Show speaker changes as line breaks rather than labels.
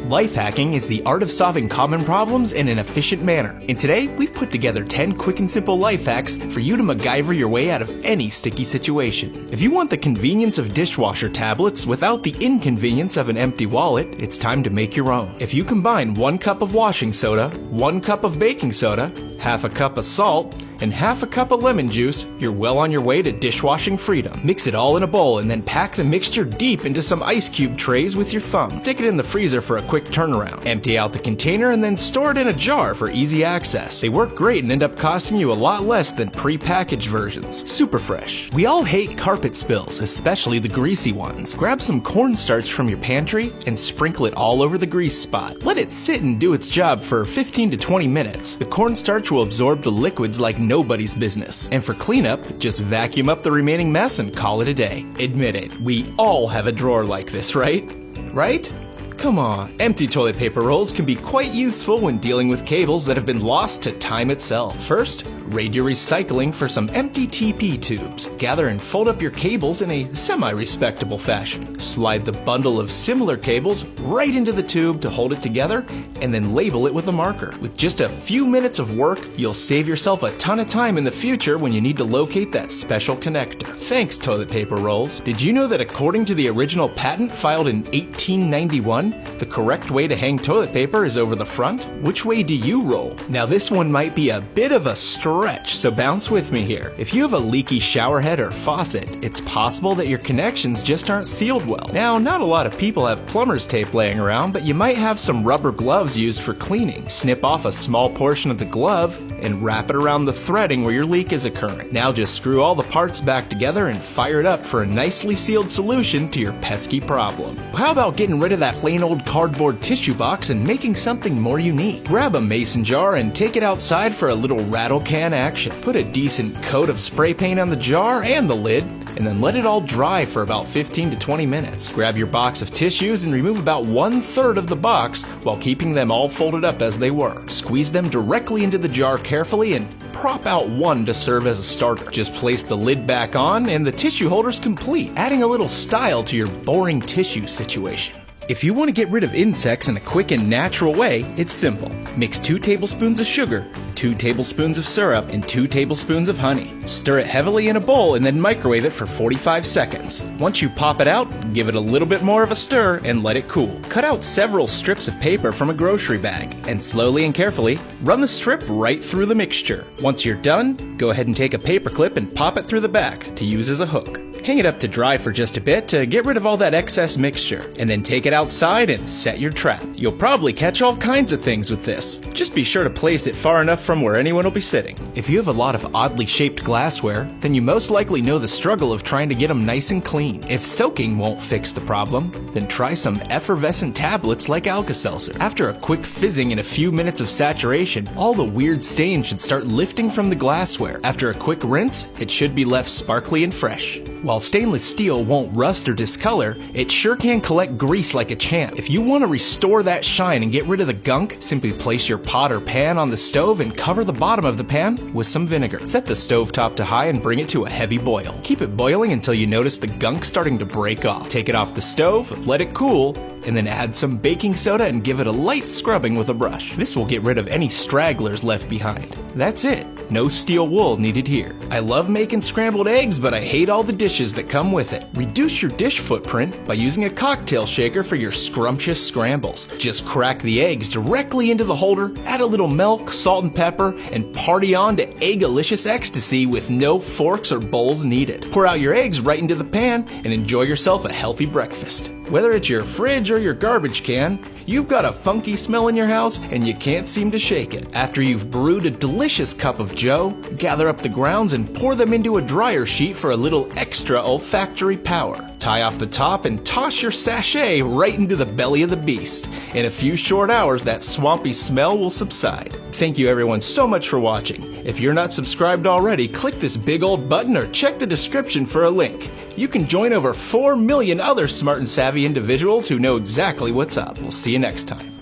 Life hacking is the art of solving common problems in an efficient manner. And today, we've put together 10 quick and simple life hacks for you to MacGyver your way out of any sticky situation. If you want the convenience of dishwasher tablets without the inconvenience of an empty wallet, it's time to make your own. If you combine 1 cup of washing soda, 1 cup of baking soda, half a cup of salt, and half a cup of lemon juice, you're well on your way to dishwashing freedom. Mix it all in a bowl and then pack the mixture deep into some ice cube trays with your thumb. Stick it in the freezer for a quick turnaround. Empty out the container and then store it in a jar for easy access. They work great and end up costing you a lot less than pre-packaged versions. Super fresh. We all hate carpet spills, especially the greasy ones. Grab some cornstarch from your pantry and sprinkle it all over the grease spot. Let it sit and do its job for 15 to 20 minutes. The cornstarch will absorb the liquids like nobody's business. And for cleanup, just vacuum up the remaining mess and call it a day. Admit it, we all have a drawer like this, right? Right? Come on. Empty toilet paper rolls can be quite useful when dealing with cables that have been lost to time itself. First, raid your recycling for some empty TP tubes. Gather and fold up your cables in a semi-respectable fashion. Slide the bundle of similar cables right into the tube to hold it together, and then label it with a marker. With just a few minutes of work, you'll save yourself a ton of time in the future when you need to locate that special connector. Thanks, toilet paper rolls. Did you know that according to the original patent filed in 1891, the correct way to hang toilet paper is over the front? Which way do you roll? Now this one might be a bit of a stretch, so bounce with me here. If you have a leaky shower head or faucet, it's possible that your connections just aren't sealed well. Now, not a lot of people have plumber's tape laying around, but you might have some rubber gloves used for cleaning. Snip off a small portion of the glove and wrap it around the threading where your leak is occurring. Now just screw all the parts back together and fire it up for a nicely sealed solution to your pesky problem. How about getting rid of that plain old cardboard tissue box and making something more unique? Grab a mason jar and take it outside for a little rattle can action. Put a decent coat of spray paint on the jar and the lid, and then let it all dry for about 15 to 20 minutes. Grab your box of tissues and remove about 1/3 of the box while keeping them all folded up as they were. Squeeze them directly into the jar carefully and prop out one to serve as a starter. Just place the lid back on and the tissue holder's complete, adding a little style to your boring tissue situation. If you want to get rid of insects in a quick and natural way, it's simple. Mix 2 tablespoons of sugar, 2 tablespoons of syrup, and 2 tablespoons of honey. Stir it heavily in a bowl and then microwave it for 45 seconds. Once you pop it out, give it a little bit more of a stir and let it cool. Cut out several strips of paper from a grocery bag and slowly and carefully run the strip right through the mixture. Once you're done, go ahead and take a paper clip and pop it through the back to use as a hook. Hang it up to dry for just a bit to get rid of all that excess mixture, and then take it outside and set your trap. You'll probably catch all kinds of things with this. Just be sure to place it far enough from where anyone will be sitting. If you have a lot of oddly shaped glassware, then you most likely know the struggle of trying to get them nice and clean. If soaking won't fix the problem, then try some effervescent tablets like Alka-Seltzer. After a quick fizzing and a few minutes of saturation, all the weird stains should start lifting from the glassware. After a quick rinse, it should be left sparkly and fresh. While stainless steel won't rust or discolor, it sure can collect grease like a champ. If you want to restore that shine and get rid of the gunk, simply place your pot or pan on the stove and cover the bottom of the pan with some vinegar. Set the stove top to high and bring it to a heavy boil. Keep it boiling until you notice the gunk starting to break off. Take it off the stove, let it cool, and then add some baking soda and give it a light scrubbing with a brush. This will get rid of any stragglers left behind. That's it. No steel wool needed here. I love making scrambled eggs, but I hate all the dishes that come with it. Reduce your dish footprint by using a cocktail shaker for your scrumptious scrambles. Just crack the eggs directly into the holder, add a little milk, salt and pepper, and party on to eggalicious ecstasy with no forks or bowls needed. Pour out your eggs right into the pan and enjoy yourself a healthy breakfast. Whether it's your fridge or your garbage can, you've got a funky smell in your house and you can't seem to shake it. After you've brewed a delicious cup of joe, gather up the grounds and pour them into a dryer sheet for a little extra olfactory power. Tie off the top and toss your sachet right into the belly of the beast. In a few short hours, that swampy smell will subside. Thank you everyone so much for watching. If you're not subscribed already, click this big old button or check the description for a link. You can join over 4 million other smart and savvy individuals who know exactly what's up. We'll see you next time.